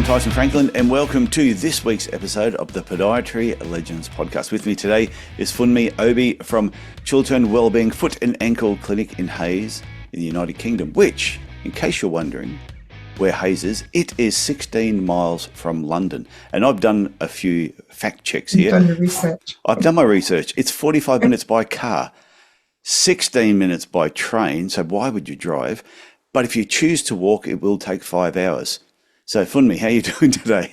Tyson Franklin, and welcome to this week's episode of the Podiatry Legends podcast. With me today is Funmi Obi from ChilternWellbeing Foot and Ankle Clinic in Hayes in the United Kingdom, which, in case you're wondering where Hayes is, it is 16 miles from London. And I've done a few fact checks here. You've done the research. I've done my research. It's 45 minutes by car, 16 minutes by train, so why would you drive? But if you choose to walk, it will take 5 hours. So, Funmi, how are you doing today?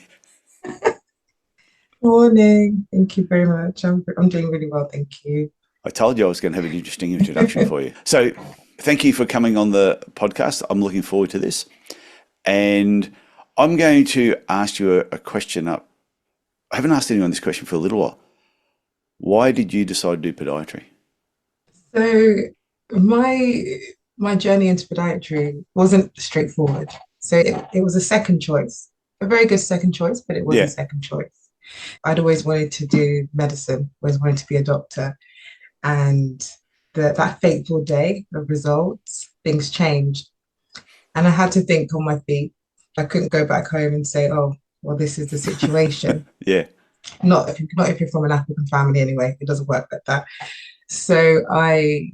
Morning. Thank you very much. I'm doing really well, thank you. I told you I was going to have an interesting introduction for you. So, thank you for coming on the podcast. I'm looking forward to this. And I'm going to ask you a question up. I haven't asked anyone this question for a little while. Why did you decide to do podiatry? So, my journey into podiatry wasn't straightforward. So it was a second choice, a very good second choice, but it was a second choice. I'd always wanted to do medicine, always wanted to be a doctor. And that fateful day of results, things changed. And I had to think on my feet. I couldn't go back home and say, oh, well, this is the situation. Yeah. Not if you're from an African family anyway, it doesn't work like that. So I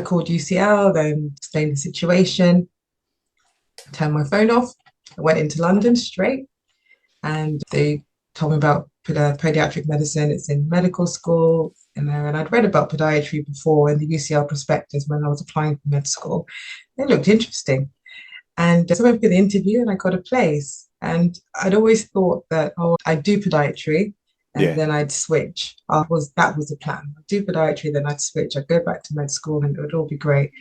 called UCL, then explained the situation, turned my phone off. I went into London straight, and they told me about pediatric medicine. It's in medical school, and I'd read about podiatry before in the UCL prospectus when I was applying for med school. It looked interesting, and so I went for the interview, and I got a place. And I'd always thought that I'd do podiatry, and then I'd switch. That was the plan. I'd do podiatry, then I'd switch. I'd go back to med school, and it would all be great.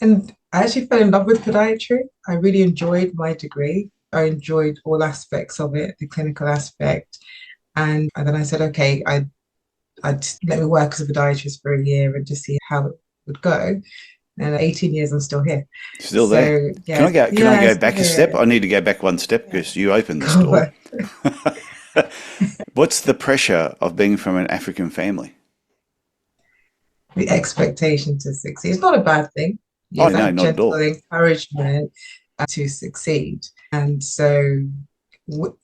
And I actually fell in love with podiatry. I really enjoyed my degree. I enjoyed all aspects of it, the clinical aspect. And then I said, okay, I'd let me work as a podiatrist for a year and just see how it would go. And at 18 years, I'm still here. Still there. So, yeah. Can I go back a step? I need to go back one step because you opened this door. What's the pressure of being from an African family? The expectation to succeed. It's not a bad thing. No, not at all. Encouragement to succeed. And so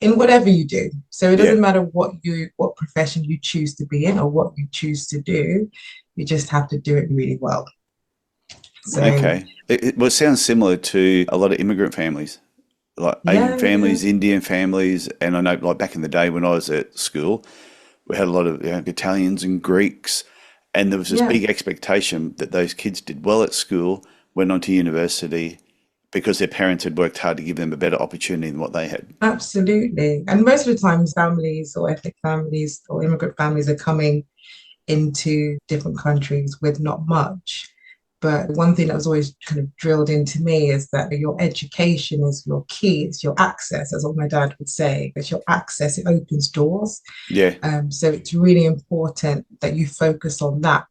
in whatever you do, so it doesn't matter what profession you choose to be in or what you choose to do, you just have to do it really well. So, okay. It sounds similar to a lot of immigrant families, like Asian families, Indian families. And I know, like back in the day when I was at school, we had a lot of Italians and Greeks. And there was this big expectation that those kids did well at school, went on to university, because their parents had worked hard to give them a better opportunity than what they had. Absolutely. And most of the times families or ethnic families or immigrant families are coming into different countries with not much. But one thing that was always kind of drilled into me is that your education is your key, it's your access. That's what my dad would say. It's your access, it opens doors. Yeah. So it's really important that you focus on that.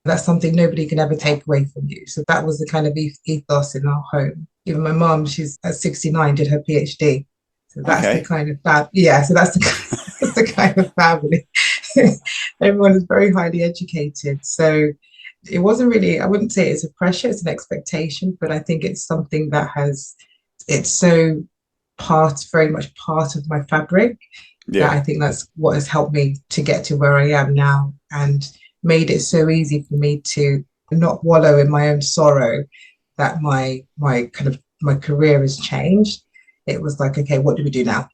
That's something nobody can ever take away from you. So that was the kind of ethos in our home. Even my mum, she's at 69, did her PhD. So that's the kind of so that's the kind of family. Everyone is very highly educated. So it wasn't really, I wouldn't say it's a pressure, it's an expectation, but I think it's something that it's so very much part of my fabric. Yeah. That I think that's what has helped me to get to where I am now and made it so easy for me to not wallow in my own sorrow that my career has changed. It was like, okay, what do we do now?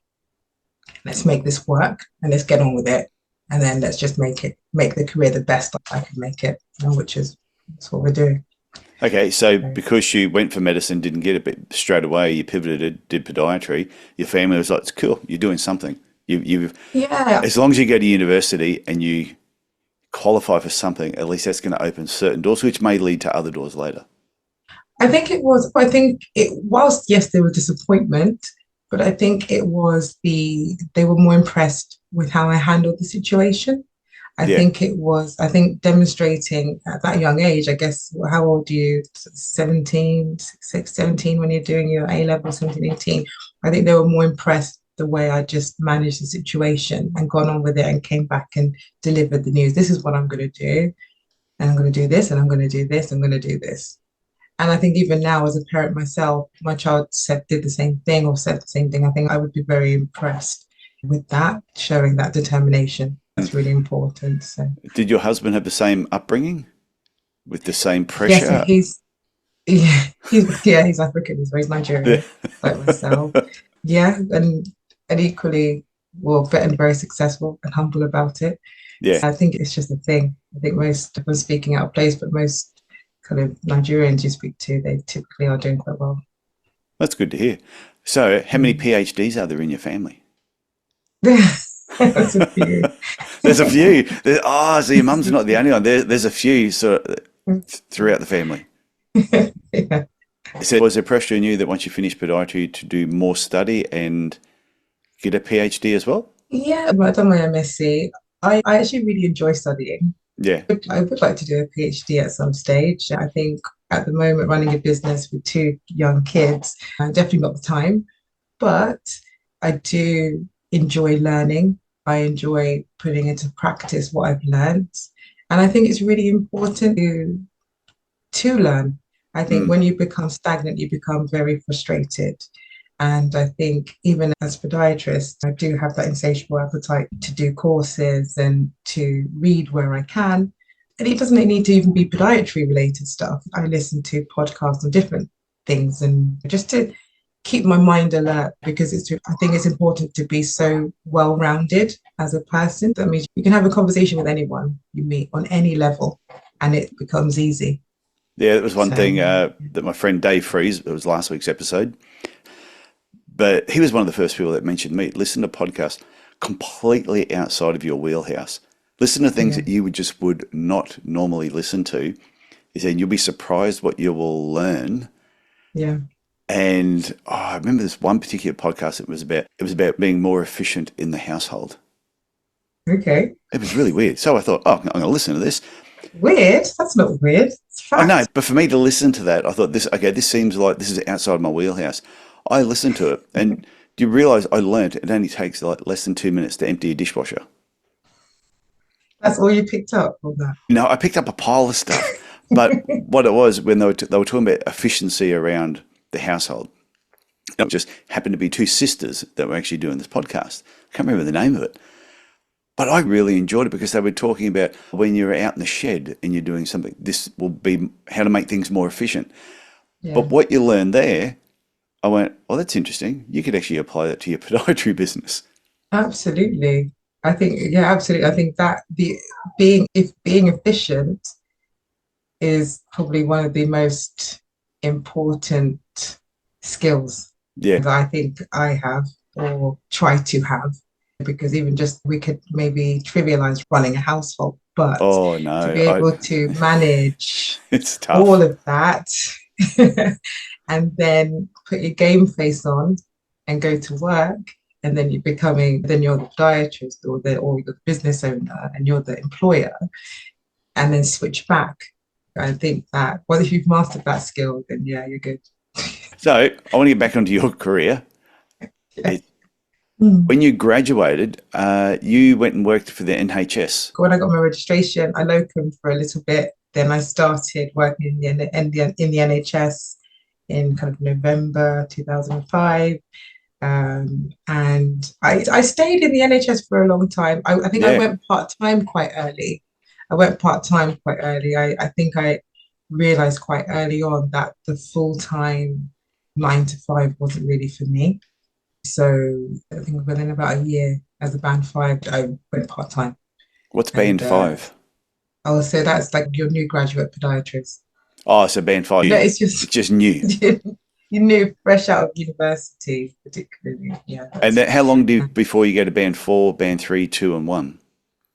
Let's make this work and let's get on with it. And then let's just make the career the best I can make it, that's what we're doing. Okay, so because you went for medicine, didn't get it, but straight away you pivoted, did podiatry, your family was like, it's cool, you're doing something. As long as you go to university and you qualify for something, at least that's going to open certain doors, which may lead to other doors later. Whilst yes, there was disappointment, but I think they were more impressed with how I handled the situation. I think demonstrating at that young age, I guess, how old are you? 17 when you're doing your A-level, 17, 18. I think they were more impressed the way I just managed the situation and gone on with it and came back and delivered the news. This is what I'm going to do. And I'm going to do this, and I'm going to do this, I'm going to do this. And I think even now, as a parent myself, my child did the same thing or said the same thing. I think I would be very impressed with that, showing that determination. That's really important. So, Did your husband have the same upbringing with the same yes, so pressure? he's African, he's Yeah. Nigerian, like myself. Yeah, and equally, well, and very successful and humble about it. Yeah, I think it's just a thing. I think most of us speaking out of place, but most kind of Nigerians you speak to, they typically are doing quite well. that's good to hear. So, how many Mm. PhDs are there in your family? That's a few. There's a few. So your mum's not the only one. There's a few sort of throughout the family. Yeah. So, was there pressure on you that once you finish podiatry to do more study and get a PhD as well? Yeah, but I've done my MSc. I actually really enjoy studying. Yeah. I would like to do a PhD at some stage. I think at the moment, running a business with two young kids, definitely not the time, but I do enjoy learning. I enjoy putting into practice what I've learned. And I think it's really important to learn. I think Mm. when you become stagnant, you become very frustrated. And I think even as podiatrist, I do have that insatiable appetite to do courses and to read where I can. And it doesn't need to even be podiatry related stuff. I listen to podcasts on different things and just to keep my mind alert because I think it's important to be so well rounded as a person. That means you can have a conversation with anyone you meet on any level and it becomes easy. Yeah, that was one So, thing that my friend Dave Fries, it was last week's episode, but he was one of the first people that mentioned me. Listen to podcasts completely outside of your wheelhouse. Listen to things yeah, that you would not normally listen to. He said you'll be surprised what you will learn. yeah. And I remember this one particular podcast. It was about being more efficient in the household. Okay. It was really weird. So I thought, I'm going to listen to this. Weird. That's not weird. It's I know, fact. but for me to listen to that, I thought this seems like this is outside my wheelhouse. I listened to it, and do you realize I learned it only takes like less than 2 minutes to empty a dishwasher? That's all you picked up on that. I picked up a pile of stuff, but what it was when they were talking about efficiency around the household, it just happened to be two sisters that were actually doing this podcast. I can't remember the name of it, but I really enjoyed it because they were talking about when you're out in the shed and you're doing something, this will be how to make things more efficient. Yeah, But what you learn there, I went, oh, that's interesting. You could actually apply that to your podiatry business. absolutely. I think, yeah, absolutely. I think that being efficient is probably one of the most important skills Yeah. that I think I have or try to have. Because even just we could maybe trivialize running a household, but Oh to be no, able to manage it's all tough. of that and then put your game face on and go to work and then you're the podiatrist or you're the business owner and you're the employer and then switch back. I think that well if you've mastered that skill then yeah you're good. So I want to get back onto your career. Yeah. It, when you graduated, you went and worked for the NHS. When I got my registration I locumed for a little bit, then I started working in the NHS in kind of November 2005. And I stayed in the NHS for a long time. I think I Yeah. went part-time quite early. I went part-time quite early. I think I realized quite early on that the full-time 9 to 5 wasn't really for me. So I think within about a year as a band five, I went part-time. What's band And five? oh, so that's like your new graduate podiatrist. Oh, so band five. No, it's It's just just new. you knew fresh out of university, particularly. Yeah, And that's then how long do before you go to band four, band three, two, and one?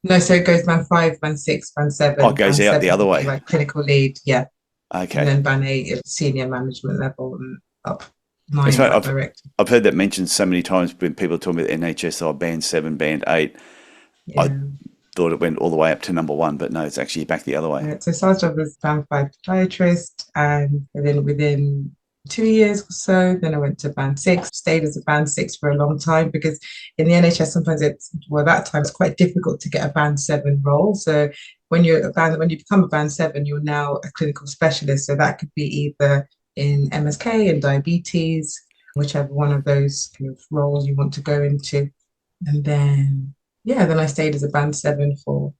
no, so it goes band five, band six, band Oh, it seven. goes Band out the seven other would be way. like clinical lead, yeah. And Okay. then band eight is senior management level and up That's nine is right. like director. I've heard that mentioned so many times when people talk about NHS, oh, band seven, band eight. I Yeah. thought it went all the way up to number one, but no, it's actually back the other way. So I started off as band five podiatrist and then within 2 years or so. Then I went to band six, stayed as a band six for a long time because in the NHS sometimes that time it's quite difficult to get a band seven role. So when you become a band seven, you're now a clinical specialist. So that could be either in MSK and diabetes, whichever one of those kind of roles you want to go into. And then then I stayed as a band seven for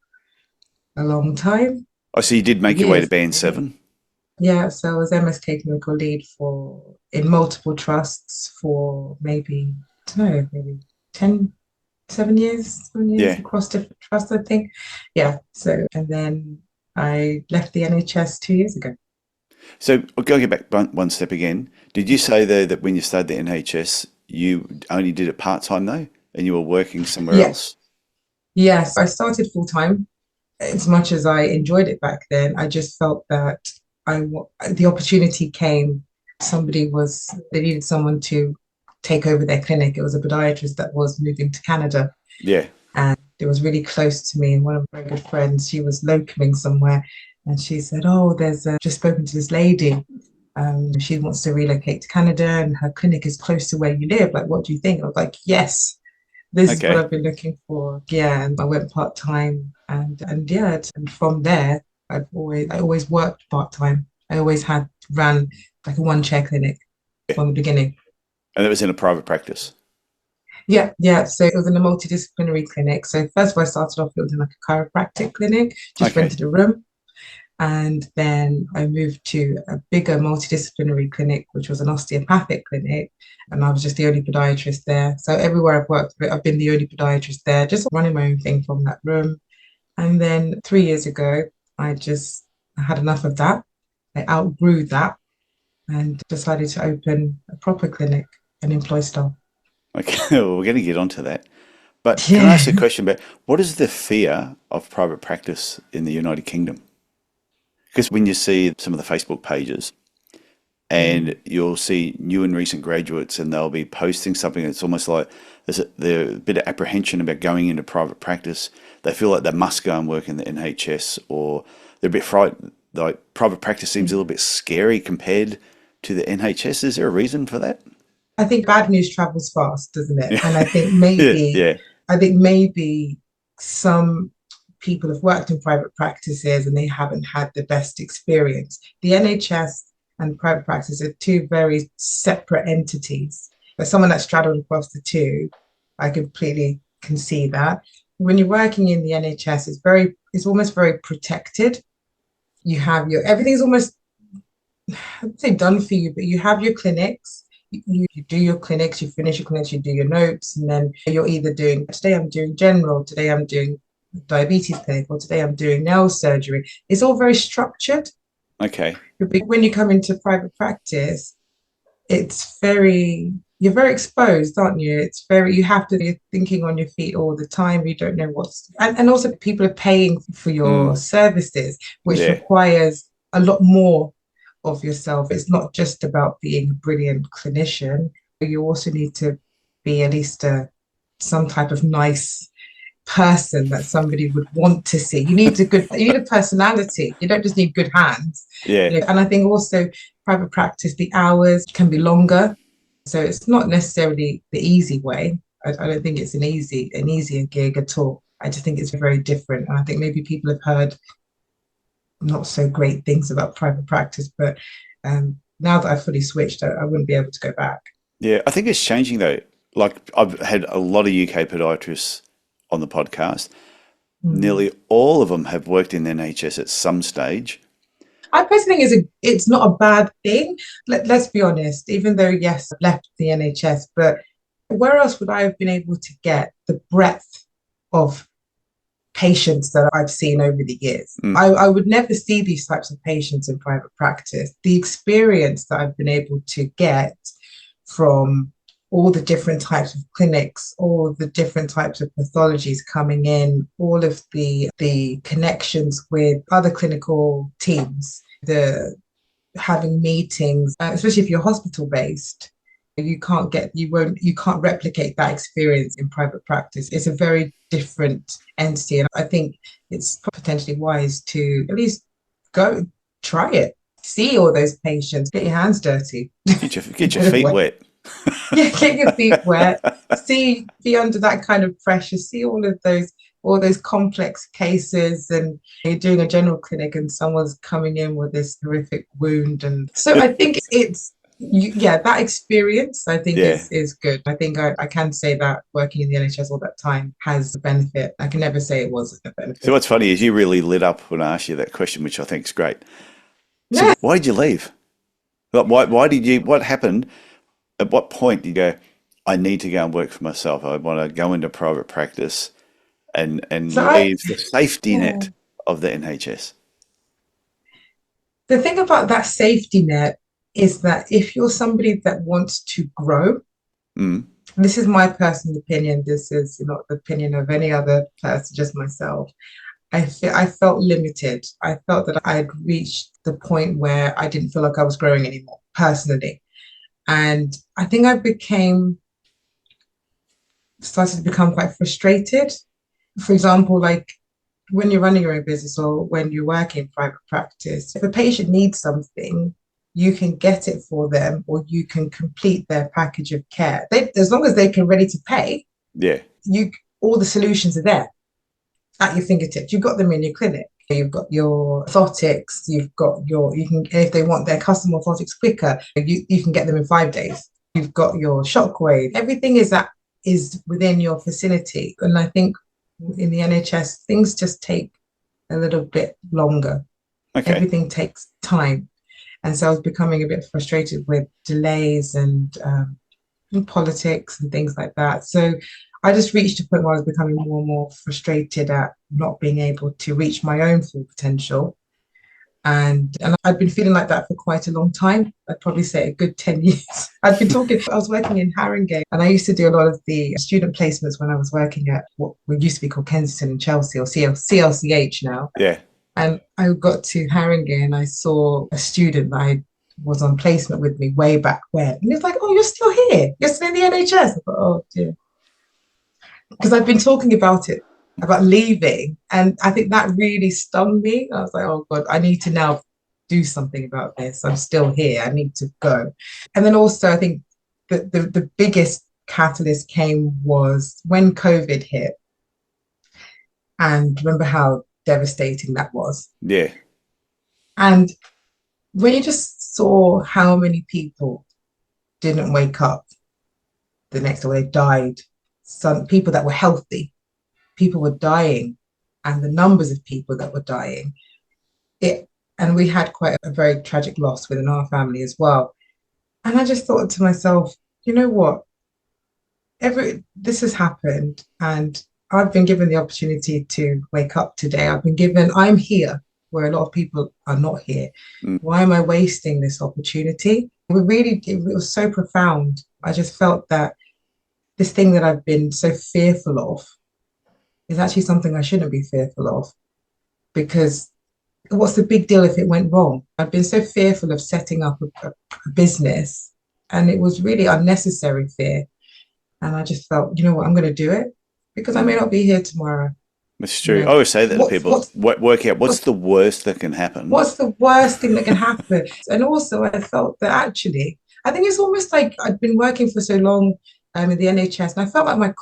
a long time. Oh, so you did make your way to Years. band seven? Yeah, so I was MSK clinical lead for in multiple trusts for maybe, I don't know, maybe 10, 7 years Yeah. across different trusts, I think. Yeah, so and then I left the NHS 2 years ago. So going back one step again, did you say though that when you started the NHS, you only did it part-time though, and you were working somewhere Yeah, else? yes, I started full time. As much as I enjoyed it back then, I just felt that the opportunity came. They needed someone to take over their clinic. It was a podiatrist that was moving to Canada, Yeah. and it was really close to me. And one of my very good friends, she was locuming somewhere, and she said, "Oh, just spoken to this lady. She wants to relocate to Canada, and her clinic is close to where you live. Like, what do you think?" I was like, "Yes, this is what Okay. I've been looking for." Yeah, and I went part time, and yeah, and from there, I always worked part time. I always had ran like a one chair clinic Yeah. from the beginning. And that was in a private practice. Yeah, yeah. So it was in a multidisciplinary clinic. So first of all, I started off it was in like a chiropractic clinic, just Okay. rented a room. And then I moved to a bigger multidisciplinary clinic, which was an osteopathic clinic. And I was just the only podiatrist there. So everywhere I've worked, I've been the only podiatrist there, just running my own thing from that room. And then 3 years ago, I had enough of that. I outgrew that and decided to open a proper clinic and employ staff. Okay. Well, we're going to get onto that. But can I Yeah. ask a question about what is the fear of private practice in the United Kingdom? Because when you see some of the Facebook pages and you'll see new and recent graduates and they'll be posting something that's almost like there's a bit of apprehension about going into private practice. They feel like they must go and work in the NHS, or they're a bit frightened. Like private practice seems a little bit scary compared to the NHS. Is there a reason for that? I think bad news travels fast, doesn't it? Yeah. And Yeah. Yeah. I think maybe some people have worked in private practices and they haven't had the best experience. The NHS and private practice are two very separate entities. But someone that straddled across the two, I completely can see that. When you're working in the NHS, it's almost very protected. You have everything's almost, I'd say done for you, but you have your clinics. You do your clinics, you finish your clinics, you do your notes, and then you're either doing, today I'm doing general, today I'm doing diabetes clinic, or today I'm doing nail surgery. It's all very structured. Okay. But when you come into private practice, you're very exposed, aren't you? You have to be thinking on your feet all the time. You don't know and also people are paying for your Mm. services, which Yeah. requires a lot more of yourself. It's not just about being a brilliant clinician. You also need to be at least some type of nice person that somebody would want to see. You need a personality. You don't just need good hands. Yeah. And I think also private practice, the hours can be longer. So it's not necessarily the easy way. I don't think it's an easier gig at all. I just think it's very different. And I think maybe people have heard not so great things about private practice, but now that I've fully switched, I wouldn't be able to go back. Yeah. I think it's changing though. Like I've had a lot of UK podiatrists on the podcast. Mm. Nearly all of them have worked in the NHS at some stage. I personally think it's not a bad thing. Let's be honest, even though, yes, I've left the NHS, but where else would I have been able to get the breadth of patients that I've seen over the years? Mm. I would never see these types of patients in private practice. The experience that I've been able to get from all the different types of clinics, all the different types of pathologies coming in, all of the connections with other clinical teams, the having meetings, especially if you're hospital based, you can't replicate that experience in private practice. It's a very different entity, and I think it's potentially wise to at least go try it. see all those patients, get your hands dirty. Get your feet wet. Yeah, get your feet wet. Be under that kind of pressure. See all those complex cases, and you're doing a general clinic, and someone's coming in with this horrific wound, and so I think yeah, that experience I think Yeah. is good. I think I can say that working in the NHS all that time has a benefit. I can never say it wasn't a So benefit. what's funny is you really lit up when I asked you that question, which I think is great. So Yeah. why did you leave? Like, why did you, what happened? At what point did you go, I need to go and work for myself. I want to go into private practice and So I leave the safety yeah. net of the NHS. The thing about that safety net is that if you're somebody that wants to grow, Mm, this is my personal opinion. This is not the opinion of any other person, just myself. I felt limited. I felt that I had reached the point where I didn't feel like I was growing anymore, personally. And I think started to become quite frustrated. For example, like when you're running your own business or when you're working in private practice, if a patient needs something, you can get it for them or you can complete their package of care. As long as they can ready to pay, yeah. you all the solutions are there at your fingertips. You've got them in your clinic. You've got your orthotics, you can, if they want their custom orthotics quicker, you can get them in 5 days. You've got your shockwave. Everything is within your facility. And I think in the NHS, things just take a little bit longer. Okay. Everything takes time. And so I was becoming a bit frustrated with delays and politics and things like that. So I just reached a point where I was becoming more and more frustrated at not being able to reach my own full potential. And I'd been feeling like that for quite a long time. I'd probably say a good 10 years. I was working in Haringey, and I used to do a lot of the student placements when I was working at what used to be called Kensington and Chelsea, or CLCH now. Yeah. And I got to Haringey and I saw a student that I was on placement with me way back when. And he was like, "Oh, you're still here. You're still in the NHS." I thought, "Oh dear." Because I've been talking about it, about leaving. And I think that really stung me. I was like, "Oh God, I need to now do something about this. I'm still here. I need to go." And then also, I think that the biggest catalyst came was when COVID hit. And remember how devastating that was. Yeah. And when you just saw how many people didn't wake up the next day, they died. Some people that were healthy, people were dying, and the numbers of people that were dying. It and we had quite a very tragic loss within our family as well. And I just thought to myself, you know what? This has happened, and I've been given the opportunity to wake up today. I'm here where a lot of people are not here. Mm, Why am I wasting this opportunity? It was so profound. I just felt that this thing that I've been so fearful of is actually something I shouldn't be fearful of, because what's the big deal if it went wrong? I've been so fearful of setting up a business, and it was really unnecessary fear. And I just felt, you know what, I'm going to do it because I may mm. not be here tomorrow. That's You true. I know, always say that to what's people, what's work out what's what's the worst that can happen. what's the worst thing that can happen? And also, I felt that actually, I think it's almost like I'd been working for so long in the NHS, and I felt like my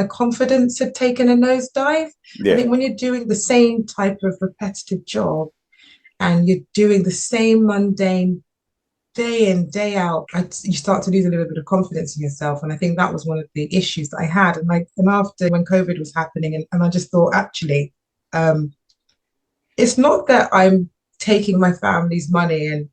confidence had taken a nosedive. I Yeah. think when you're doing the same type of repetitive job and you're doing the same mundane day in, day out, you start to lose a little bit of confidence in yourself. And I think that was one of the issues that I had. And after when COVID was happening, and I just thought, actually, um, it's not that I'm taking my family's money and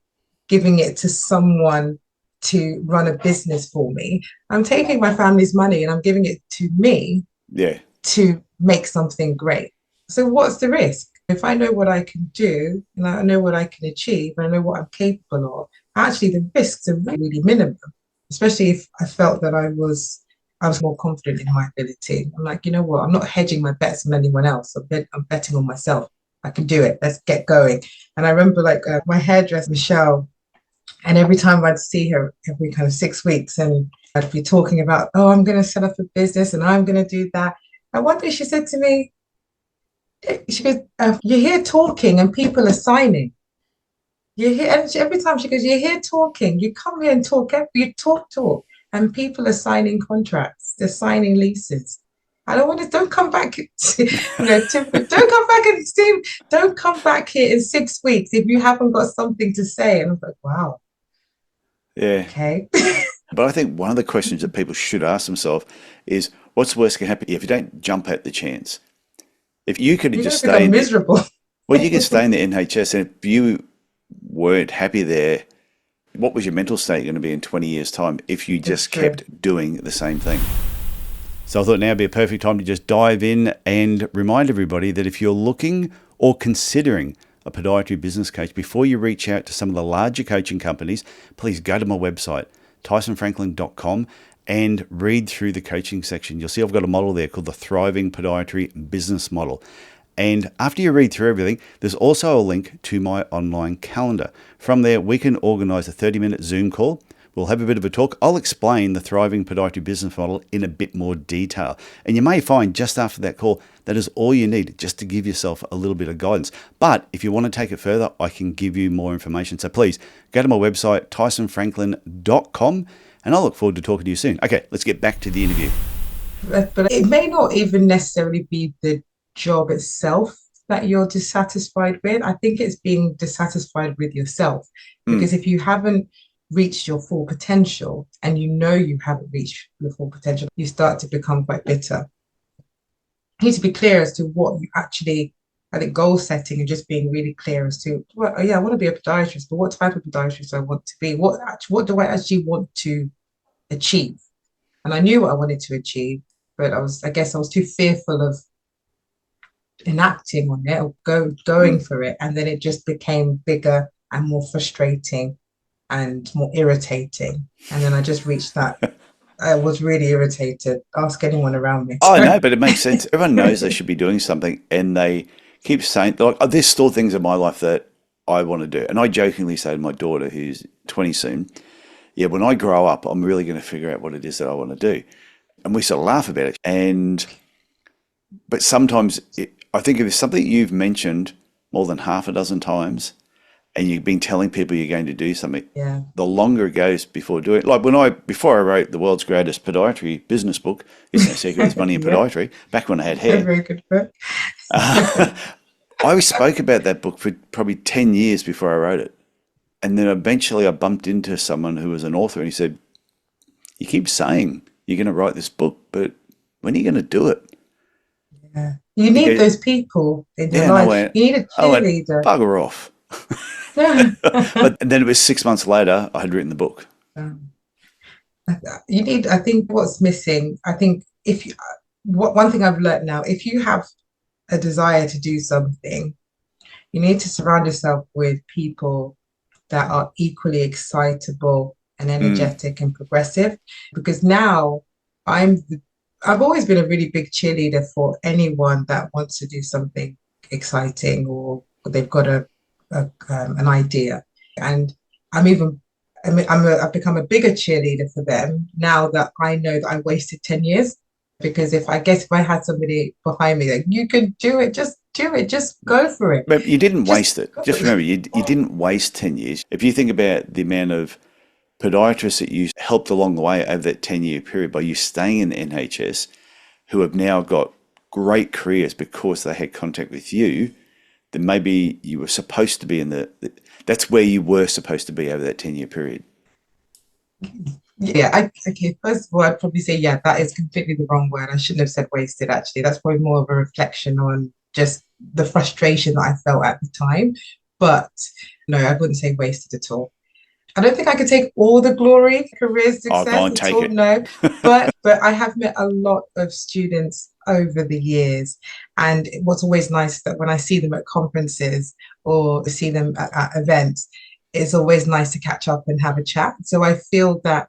giving it to someone to run a business for me. I'm taking my family's money and I'm giving it to me Yeah. to make something great. So what's the risk? If I know what I can do and I know what I can achieve and I know what I'm capable of, actually the risks are really minimum, especially if I felt that I was more confident in my ability. I'm like, you know what, I'm not hedging my bets on anyone else. I'm betting on myself. I can do it. Let's get going. And I remember like my hairdresser, Michelle, and every time I'd see her every kind of 6 weeks, and I'd be talking about, oh, I'm going to set up a business and I'm going to do that. And one day she said to me, she goes, "You're here talking and people are signing. you're here, and every time she goes, you're here talking. You come here and talk. You talk, and people are signing contracts. They're signing leases. I don't want to. Don't come back. Don't come back and see. Don't come back here in 6 weeks if you haven't got something to say. And I was like, wow, Yeah. okay. But I think one of the questions that people should ask themselves is, what's the worst can happen if you don't jump at the chance? If you could have You're just gonna stayed become there, miserable. well, you can stay in the NHS, and if you weren't happy there, what was your mental state going to be in 20 years' time if you It's just true. kept doing the same thing? So I thought now would be a perfect time to just dive in and remind everybody that if you're looking or considering a podiatry business coach, before you reach out to some of the larger coaching companies, please go to my website, tysonfranklin.com, and read through the coaching section. You'll see I've got a model there called the Thriving Podiatry Business Model. And after you read through everything, there's also a link to my online calendar. From there, we can organize a 30-minute Zoom call. We'll have a bit of a talk. I'll explain the Thriving Podiatry Business Model in a bit more detail. And you may find just after that call, that is all you need just to give yourself a little bit of guidance. But if you want to take it further, I can give you more information. So please go to my website, tysonfranklin.com, and I look forward to talking to you soon. Okay, let's get back to the interview. But it may not even necessarily be the job itself that you're dissatisfied with. I think it's being dissatisfied with yourself. Because if you haven't reached your full potential and you know you haven't reached your full potential, you start to become quite bitter. You need to be clear as to what you actually, I think goal setting and just being really clear as to, well, yeah, I want to be a podiatrist, but what type of podiatrist do I want to be? What do I actually want to achieve? And I knew what I wanted to achieve, but I guess I was too fearful of enacting on it or going for it. And then it just became bigger and more frustrating and more irritating. And then I just reached that. I was really irritated. Ask anyone around me. Oh, no, but it makes sense. Everyone knows they should be doing something, and they keep saying, like, oh, there's still things in my life that I want to do. And I jokingly say to my daughter, who's 20 soon, yeah, when I grow up, I'm really going to figure out what it is that I want to do. And we sort of laugh about it. But sometimes I think if it's something you've mentioned more than half a dozen times, and you've been telling people you're going to do something, Yeah. the longer it goes before doing it. Like before I wrote the world's greatest podiatry business book, It's No Secret There's Money in Yeah. Podiatry, back when I had hair, Very good book. I spoke about that book for probably 10 years before I wrote it. And then eventually I bumped into someone who was an author, and he said, you keep saying you're going to write this book, but when are you going to do it? Yeah. You need those people in your life. You need a cheerleader. Bugger off. But then it was 6 months later, I had written the book. I think what's missing, I think one thing I've learned now, if you have a desire to do something, you need to surround yourself with people that are equally excitable and energetic and progressive. Because now I've always been a really big cheerleader for anyone that wants to do something exciting or they've got an idea. And I've become a bigger cheerleader for them now that I know that I wasted 10 years. Because if I had somebody behind me, like, you can do it, just do it, just go for it. But you didn't waste it. Just remember, you didn't waste 10 years. If you think about the amount of podiatrists that you helped along the way over that 10-year period by you staying in the NHS, who have now got great careers because they had contact with you, then maybe you were supposed to be that's where you were supposed to be over that 10-year period. Yeah, okay, first of all, I'd probably say, yeah, that is completely the wrong word. I shouldn't have said wasted, actually. That's probably more of a reflection on just the frustration that I felt at the time. But no, I wouldn't say wasted at all. I don't think I could take all the glory, career Oh, go on, success at take all, it. no. But I have met a lot of students over the years. And what's always nice is that when I see them at conferences or see them at events, it's always nice to catch up and have a chat. So I feel that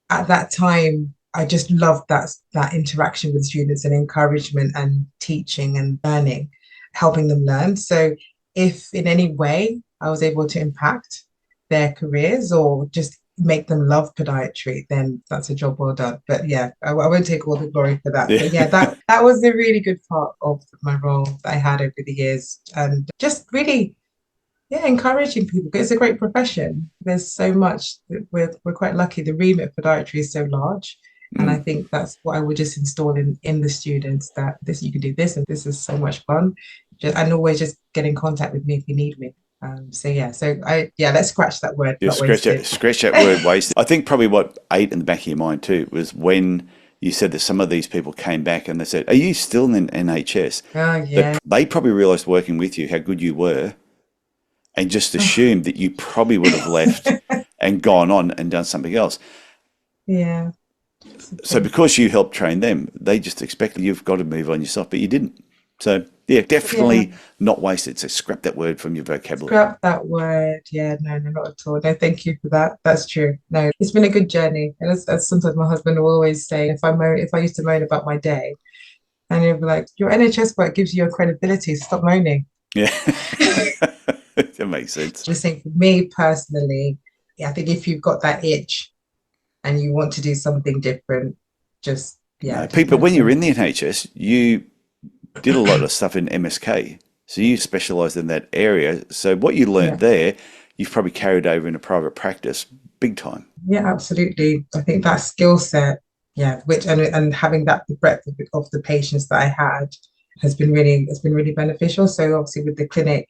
at that time, I just loved that interaction with students and encouragement and teaching and learning, helping them learn. So if in any way I was able to impact their careers or just make them love podiatry, then that's a job well done. But yeah, I won't take all the glory for that. Yeah. But yeah, that was a really good part of my role that I had over the years, and just really yeah, encouraging people. It's a great profession. There's so much that we're quite lucky. The remit for podiatry is so large. And I Mm. think that's what I would just install in the students, that this, you can do this and this is so much fun. And always just get in contact with me if you need me. So yeah, let's scratch that word, Just not wasted. scratch that word waste. I think probably what ate in the back of your mind too was when you said that some of these people came back and they said, "Are you still in NHS?" Oh But yeah. they probably realised working with you how good you were, and just assumed that you probably would have left and gone on and done something else. Yeah. So Possibly. because you helped train them, they just expected you've got to move on yourself, but you didn't. So yeah, Yeah. definitely not wasted. So scrap that word from your vocabulary. Scrap that word. Yeah, no, no, not at all. No, thank you for that. That's true. No, it's been a good journey. And as sometimes my husband will always say, if I used to moan about my day, and he'll be like, your NHS work gives you your credibility. Stop moaning. Yeah, that makes sense. Just think for me personally, yeah, I think if you've got that itch and you want to do something different, No, just Pete, but go when you for were it. in the NHS, you did a lot of stuff in MSK. So you specialised in that area. So what you learned Yeah. there, you've probably carried over into private practice big time. Yeah, absolutely. I think that skill set, yeah, which and having that the breadth of the patients that I had has been really beneficial. So obviously with the clinic,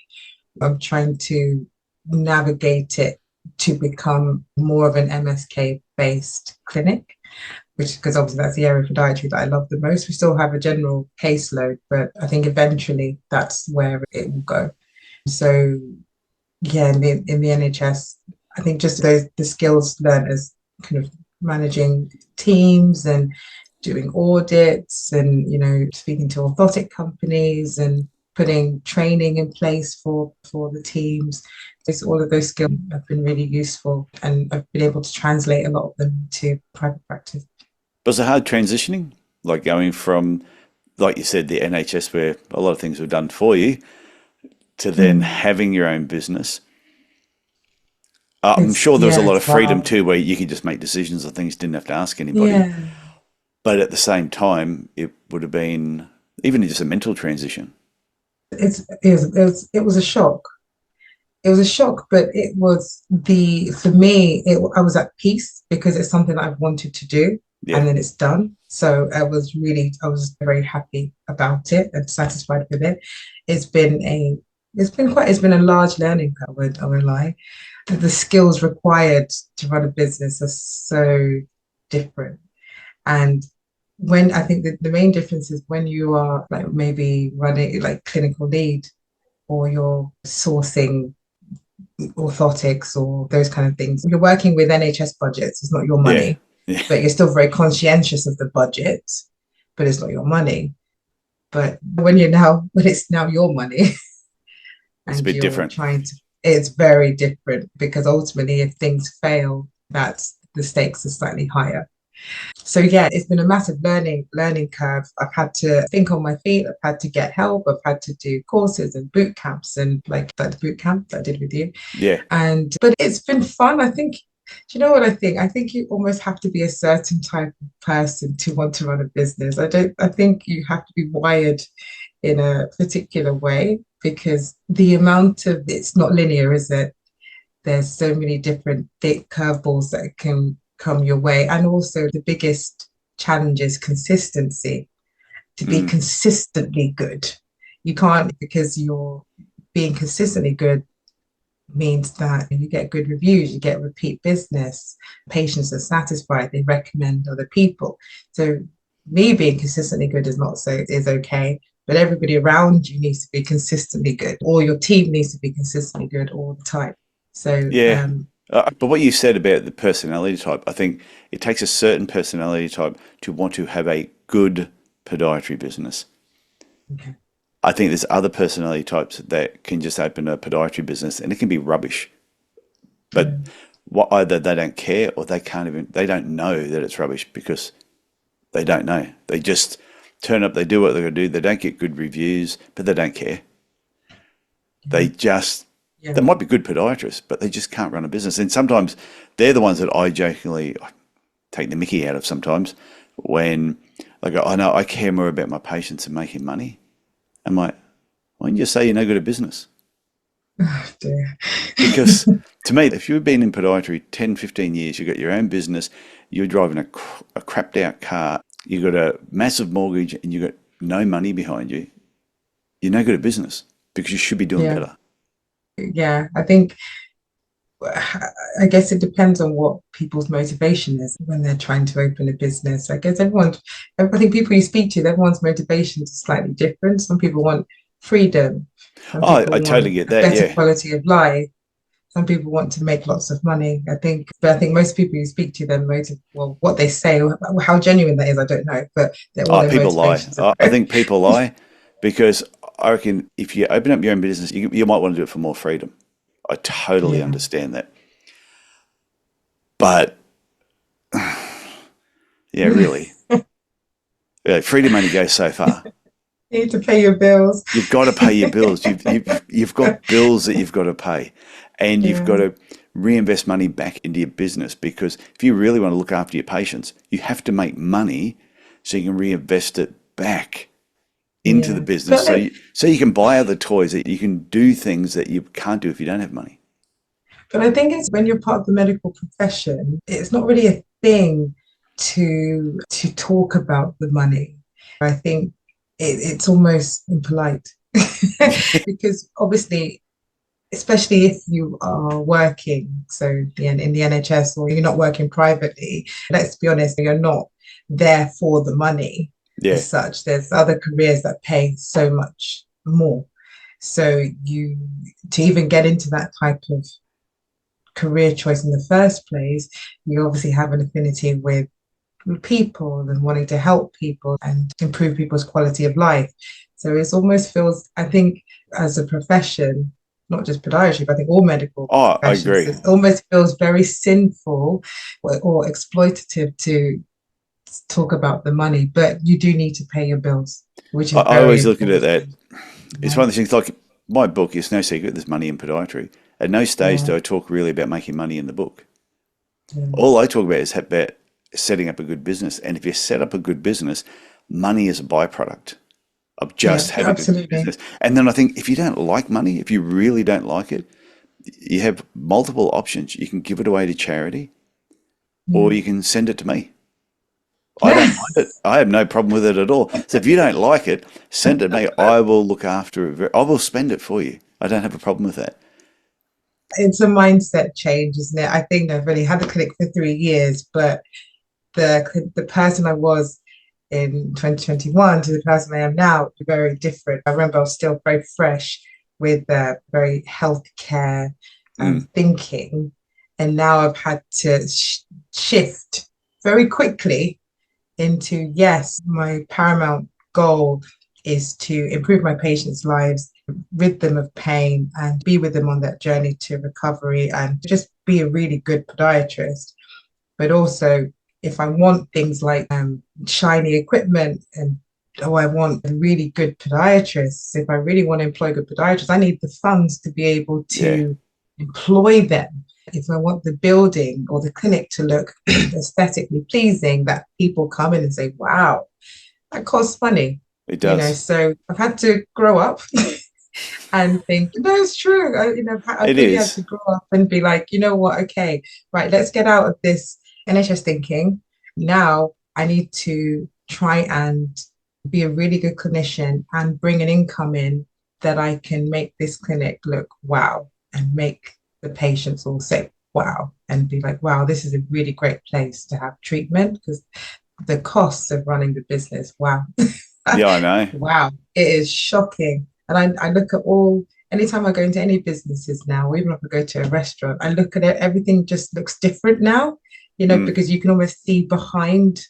I'm trying to navigate it to become more of an MSK based clinic, which because obviously that's the area of podiatry that I love the most. We still have a general caseload, but I think eventually that's where it will go. So yeah, in the NHS, I think just those the skills learned as kind of managing teams and doing audits and speaking to orthotic companies and putting training in place for the teams. Just all of those skills have been really useful, and I've been able to translate a lot of them to private practice. Was it hard transitioning? Like going from, like you said, the NHS where a lot of things were done for you to then Mm. having your own business. I'm It's sure there was a yeah, lot of it's freedom wild. too, where you could just make decisions on things, didn't have to ask anybody. Yeah, But at the same time, it would have been even just a mental transition. it was a shock. It was a shock, but it was for me, I was at peace because it's something that I've wanted to do Yeah. and then it's done. So I was very happy about it and satisfied with it. It's been a, it's been a large learning curve, I won't lie. The skills required to run a business are so different. And when I think that the main difference is when you are like maybe running like clinical lead or you're sourcing orthotics or those kind of things. You're working with NHS budgets, it's not your Yeah. money, Yeah. but you're still very conscientious of the budget, but it's not your money. But when it's now your money It's a and bit you're different. trying to, it's very different because ultimately, if things fail, that's the stakes are slightly higher. So yeah, it's been a massive learning curve. I've had to think on my feet. I've had to get help. I've had to do courses and boot camps and like that boot camp that I did with you. Yeah. And but it's been fun. I think, do you know what I think? I think you almost have to be a certain type of person to want to run a business. I think you have to be wired in a particular way because the amount of it's not linear, is it? There's so many different thick curveballs that can come your way. And also the biggest challenge is consistency, to be Mm. consistently good. You can't, because you're being consistently good means that you get good reviews, you get repeat business, patients are satisfied, they recommend other people. So me being consistently good is okay, but everybody around you needs to be consistently good, or your team needs to be consistently good all the time. So Yeah. But what you said about the personality type, I think it takes a certain personality type to want to have a good podiatry business. okay. I think there's other personality types that can just open a podiatry business and it can be rubbish. But Mm. what either they don't care or they don't know that it's rubbish because they don't know. They just turn up, they do what they're going to do. They don't get good reviews, but they don't care. Yeah. They just, Yeah. they might be good podiatrists, but they just can't run a business. And sometimes they're the ones that I jokingly take the mickey out of sometimes when they go, I know I care more about my patients than making money. I'm like, why don't you just say you're no good at business? Oh dear. Because to me, if you've been in podiatry 10, 15 years, you've got your own business, you're driving a crapped out car, you've got a massive mortgage, and you've got no money behind you, you're no good at business because you should be doing Yeah. better. Yeah. I guess it depends on what people's motivation is when they're trying to open a business. I guess I think people you speak to, everyone's motivation is slightly different. Some people want freedom. Some Oh, people I totally want get a that. better Yeah. quality of life. Some people want to make lots of money. But I think most people you speak to, well, what they say, how genuine that is, I don't know. But all Oh, their people lie. motivations are I think people lie because I reckon if you open up your own business, you might want to do it for more freedom. I totally yeah. understand that. But yeah, really, yeah, freedom only goes so far. You need to pay your bills. You've got to pay your bills. You've got bills that you've got to pay, and you've got Yeah. to reinvest money back into your business because if you really want to look after your patients, you have to make money so you can reinvest it back into the Yeah. business. But So you can buy other toys, that you can do things that you can't do if you don't have money. I think it's when you're part of the medical profession, it's not really a thing to talk about the money. I think it's almost impolite because obviously, especially if you are working, so in the NHS or you're not working privately, let's be honest, you're not there for the money Yeah. as such. There's other careers that pay so much more. So you to even get into that type of career choice in the first place, you obviously have an affinity with people and wanting to help people and improve people's quality of life. So it almost feels, I think, as a profession, not just podiatry, but I think all medical Oh, I professions, agree. it almost feels very sinful or exploitative to talk about the money, but you do need to pay your bills, which is I very always look at it that important. it's Yeah, one of the things like my book is no secret there's money in podiatry. At no stage yeah, do I talk really about making money in the book. yeah, All I talk about is about setting up a good business. And if you set up a good business, money is a byproduct of yeah, just having a good absolutely. business. And then I think if you don't like money, if you really don't like it, you have multiple options. You can give it away to charity or Yeah. you can send it to me. I don't mind it. I have no problem with it at all. So if you don't like it, send it to me. I will look after it. I will spend it for you. I don't have a problem with that. It's a mindset change, isn't it? I think I've only had the clinic for 3 years, but the person I was in 2021 to the person I am now is very different. I remember I was still very fresh with very healthcare Mm. thinking, and now I've had to shift very quickly into yes, my paramount goal is to improve my patients' lives, rid them of pain, and be with them on that journey to recovery and just be a really good podiatrist. But also, if I want things like shiny equipment and oh, I want a really good podiatrist. If I really want to employ good podiatrists, I need the funds to be able Yeah, to employ them. If I want the building or the clinic to look aesthetically pleasing, that people come in and say, wow, that costs money. it does. So I've had to grow up and think, no, it's true. I've It really had is. to grow up and be like, you know what? Okay, right, let's get out of this NHS thinking. Now I need to try and be a really good clinician and bring an income in that I can make this clinic look wow and make the patients all say wow and be like, wow, this is a really great place to have treatment because the costs of running the business, wow. Yeah, I know. Wow, it is shocking. And I look at anytime I go into any businesses now, or even if I go to a restaurant, I look at it, everything just looks different now, Mm. because you can almost see behind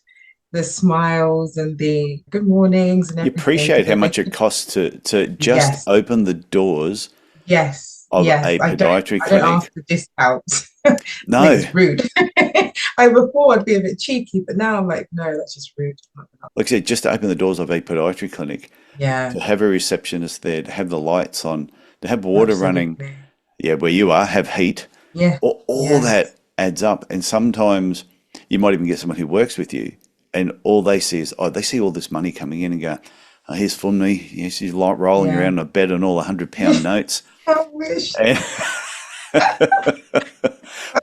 the smiles and the good mornings and You everything. appreciate Because how much it costs to just yes, open the doors of yes, a podiatry I don't clinic. ask for discounts. I think No, it's rude. I before I'd be a bit cheeky, but now I'm like, no, that's just rude. like I said, just to open the doors of a podiatry clinic, Yeah, to have a receptionist there, to have the lights on, to have water running, absolutely. yeah, where you are, have heat, Yeah, all yes. that adds up. And sometimes you might even get someone who works with you, and all they see is, oh, they see all this money coming in and go, oh, here's Funmi, yes, she's like rolling Yeah. around in a bed on all £100 notes. wish. And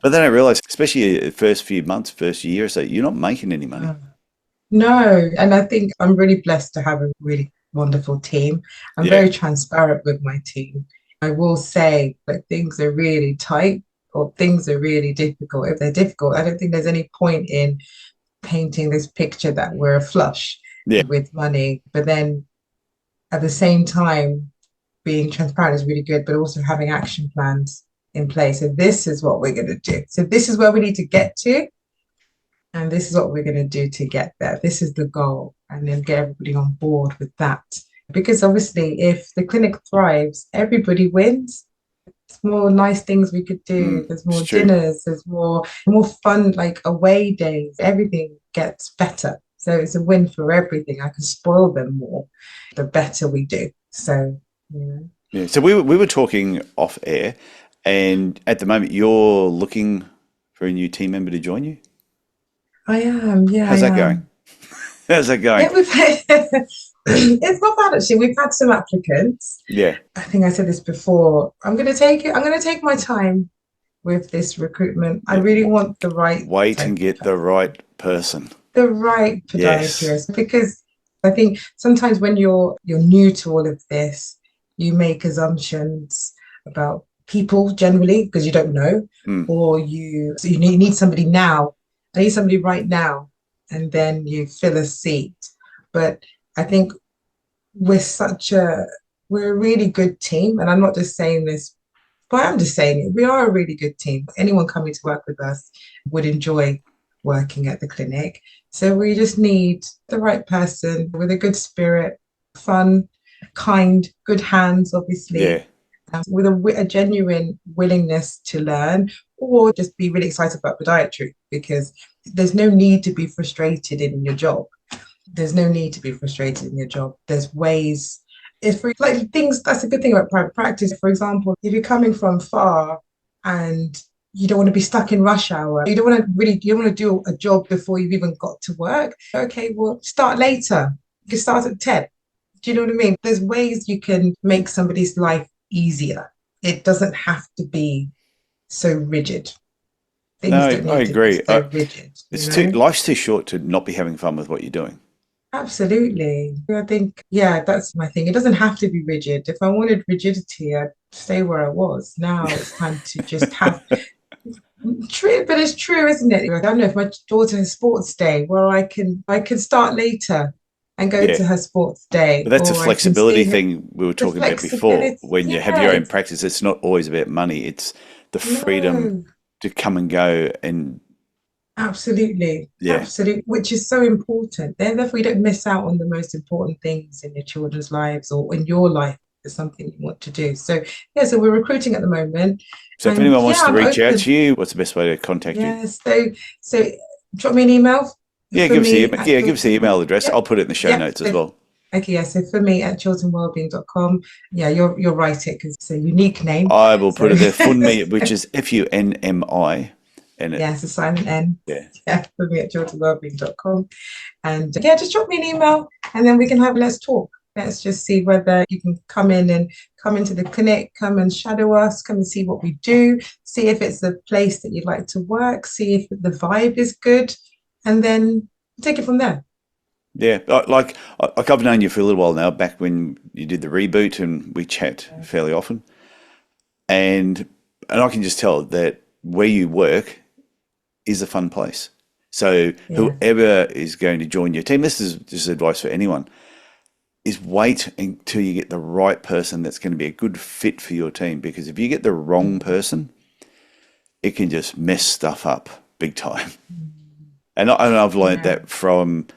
but then I realized, especially the first few months, first year or so, you're not making any money. No, and I think I'm really blessed to have a really wonderful team. I'm Yeah, very transparent with my team. I will say that things are really tight or things are really difficult. If they're difficult, I don't think there's any point in painting this picture that we're flush yeah. with money. But then at the same time, being transparent is really good, but also having action plans in place. So this is what we're going to do. So this is where we need to get to. And this is what we're going to do to get there. This is the goal. And then get everybody on board with that. Because obviously, if the clinic thrives, everybody wins. There's more nice things we could do. There's It's more true. dinners. There's more fun, like away days. Everything gets better. So it's a win for everything. I can spoil them more, the better we do. So, Yeah. So we were talking off air, and at the moment you're looking for a new team member to join you. I am. Yeah, I How's that going? am. How's that going? Yeah, we've it's not bad actually. We've had some applicants. Yeah. I think I said this before. I'm going to take it. I'm going to take my time with this recruitment. I Yeah. really want the right Wait type and of get the person, right person. the right Yes. podiatrist, because I think sometimes when you're new to all of this, you make assumptions about people generally because you don't know, Mm. or you need somebody now. I need somebody right now, and then you fill a seat. But I think we're such a we're a really good team, and I'm not just saying this, but I'm just saying it. We are a really good team. Anyone coming to work with us would enjoy working at the clinic. So we just need the right person with a good spirit, fun, kind, good hands, Yeah. obviously, with a genuine willingness to learn, or just be really excited about podiatry because there's no need to be frustrated in your job. There's no need to be frustrated in your job. There's ways. If for like things, that's a good thing about private practice. For example, if you're coming from far and you don't want to be stuck in rush hour, you don't want to do a job before you've even got to work. Okay, well, start later. You can start at 10. Do you know what I mean? There's ways you can make somebody's life easier. It doesn't have to be so rigid. No, Things don't I need to be agree. so rigid, It's too life's too short to not be having fun with what you're doing. Absolutely. I think, yeah, that's my thing. It doesn't have to be rigid. If I wanted rigidity, I'd stay where I was. Now it's time to just have true, but it's true, isn't it? I don't know if my daughter has sports day, well, I can start later and go Yeah. to her sports But day, that's a or I can flexibility see her, thing we were the talking about before. flexibility. When you have Yeah, your own it's practice, it's not always about money. It's the freedom no. to come and go and Absolutely, yeah. absolutely, which is so important. Then, therefore, you don't miss out on the most important things in your children's lives or in your life. Is something you want to do. So, yeah, so we're recruiting at the moment, So if and anyone yeah, wants to I'm reach out open. to you, what's the best way to contact you? Yeah, so drop me an email Yeah, for give us the me email. at Yeah, give us the Chiltern. email address. Yep, I'll put it in the show yep. notes as well. Okay, yeah. So for me at ChilternWellbeing.com. Yeah, you're right. It because it's a unique name. I will put So it there. Funmi, which is Funmi, and it yeah, it's a silent N. yeah. Yeah, for me at ChilternWellbeing.com. And yeah, just drop me an email and then we can let's talk. Let's just see whether you can come in and come into the clinic, come and shadow us, come and see what we do, see if it's a place that you'd like to work, see if the vibe is good, and then take it from there. Yeah, like I've known you for a little while now, back when you did the reboot and we chat fairly often. And I can just tell that where you work is a fun place. So Yeah. whoever is going to join your team, this is just advice for anyone, is wait until you get the right person that's going to be a good fit for your team. Because if you get the wrong Mm. person, it can just mess stuff up big time. And I've learned Yeah. that from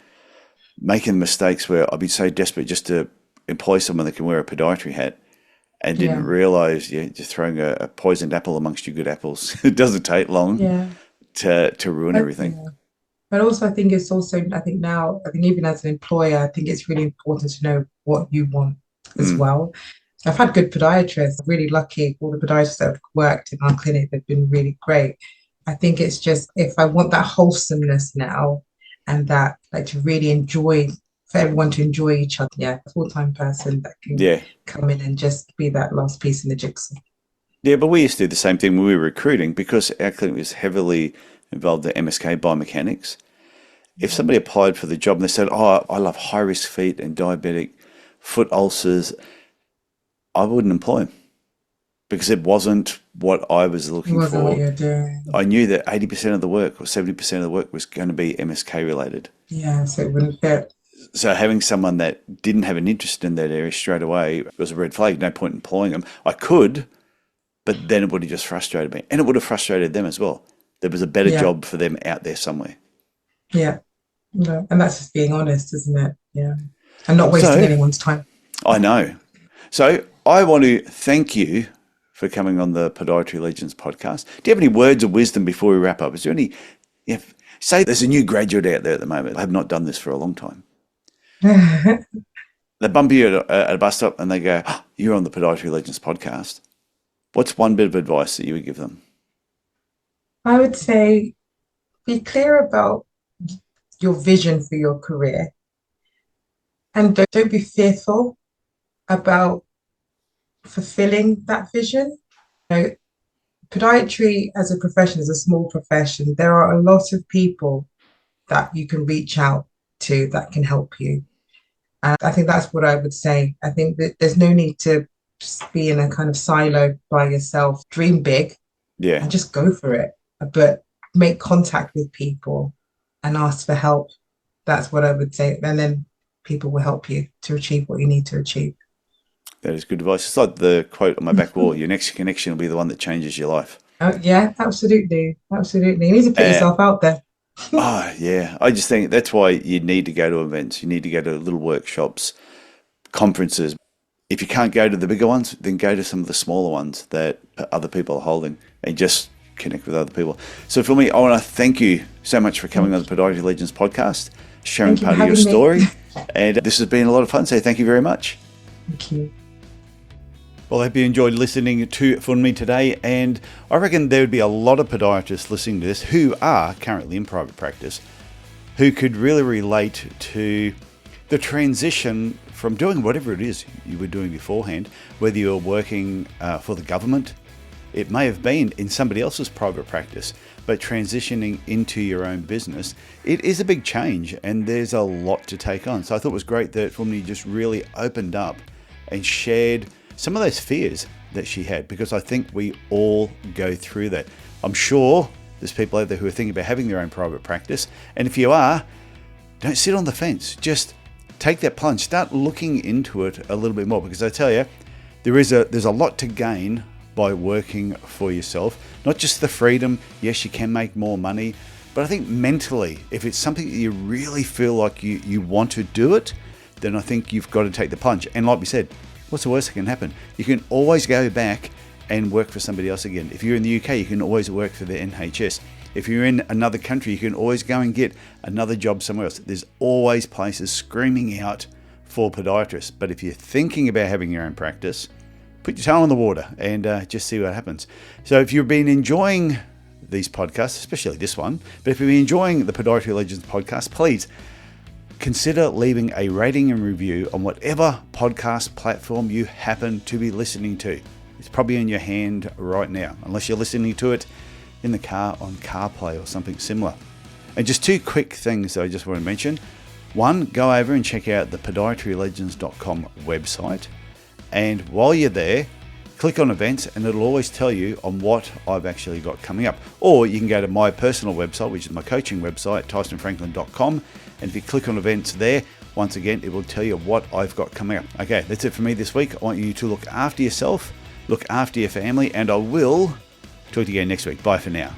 making mistakes where I've been so desperate just to employ someone that can wear a podiatry hat and didn't Yeah. realize you're just throwing a poisoned apple amongst your good apples. It doesn't take long Yeah. to ruin everything. Yeah. But also, I think it's also, I think now, I think even as an employer, I think it's really important to know what you want as Mm, well. I've had good podiatrists, really lucky. All the podiatrists that have worked in our clinic, they've been really great. I think it's just if I want that wholesomeness now and that like to really enjoy, for everyone to enjoy each other, yeah, a full-time person that can yeah. come in and just be that last piece in the jigsaw. Yeah, but we used to do the same thing when we were recruiting because our clinic was heavily involved in MSK biomechanics. If somebody applied for the job and they said, "Oh, I love high risk feet and diabetic foot ulcers," I wouldn't employ them because it wasn't what I was It looking wasn't what for. you're doing. I knew that 80% of the work or 70% of the work was going to be MSK related. Yeah, so it wouldn't fit. So having someone that didn't have an interest in that area straight away was a red flag. No point employing them. I could, but then it would have just frustrated me. And it would have frustrated them as well. There was a better Yeah, job for them out there somewhere. yeah. No, and that's just being honest, isn't it? Yeah. And not wasting So anyone's time. I know. So I want to thank you for coming on the Podiatry Legends podcast. Do you have any words of wisdom before we wrap up? Is there any, if, say there's a new graduate out there at the moment. I have not done this for a long time. They bump you at a bus stop and they go, "Oh, you're on the Podiatry Legends podcast." What's one bit of advice that you would give them? I would say be clear about your vision for your career and don't be fearful about fulfilling that vision. You know, podiatry as a profession is a small profession. There are a lot of people that you can reach out to that can help you. And I think that's what I would say. I think that there's no need to just be in a kind of silo by yourself. Dream big Yeah, and just go for it. But make contact with people and ask for help. That's what I would say. And then people will help you to achieve what you need to achieve. that is good advice. It's like the quote on my back wall, your next connection will be the one that changes your life. Oh, yeah, absolutely. Absolutely. You need to put Uh, yourself out there. oh, yeah. I just think that's why you need to go to events. You need to go to little workshops, conferences. If you can't go to the bigger ones, then go to some of the smaller ones that other people are holding and just connect with other people. So for me, I want to thank you so much for coming on the Podiatry Legends podcast, sharing Thank you for part of your having me. story. And this has been a lot of fun. So thank you very much. Thank you. Well, I hope you enjoyed listening to Funmi today, and I reckon there would be a lot of podiatrists listening to this who are currently in private practice who could really relate to the transition from doing whatever it is you were doing beforehand, whether you're working for the government, it may have been in somebody else's private practice, but transitioning into your own business, it is a big change and there's a lot to take on. So I thought it was great that Funmi just really opened up and shared some of those fears that she had, because I think we all go through that. I'm sure there's people out there who are thinking about having their own private practice, and if you are, don't sit on the fence. Just take that plunge. Start looking into it a little bit more, because I tell you, there's a lot to gain by working for yourself. Not just the freedom. Yes, you can make more money, but I think mentally, if it's something that you really feel like you want to do it, then I think you've got to take the plunge. And like we said, what's the worst that can happen? You can always go back and work for somebody else again. If you're in the UK, you can always work for the NHS. If you're in another country, you can always go and get another job somewhere else. There's always places screaming out for podiatrists. But if you're thinking about having your own practice, put your toe in the water and just see what happens. So if you've been enjoying these podcasts, especially this one, but if you've been enjoying the Podiatry Legends podcast, please consider leaving a rating and review on whatever podcast platform you happen to be listening to. It's probably in your hand right now, unless you're listening to it in the car on CarPlay or something similar. And just two quick things that I just want to mention. One, go over and check out the podiatrylegends.com website. And while you're there, click on events and it'll always tell you on what I've actually got coming up. Or you can go to my personal website, which is my coaching website, tysonfranklin.com. And if you click on events there, once again, it will tell you what I've got coming up. Okay, that's it for me this week. I want you to look after yourself, look after your family, and I will talk to you again next week. Bye for now.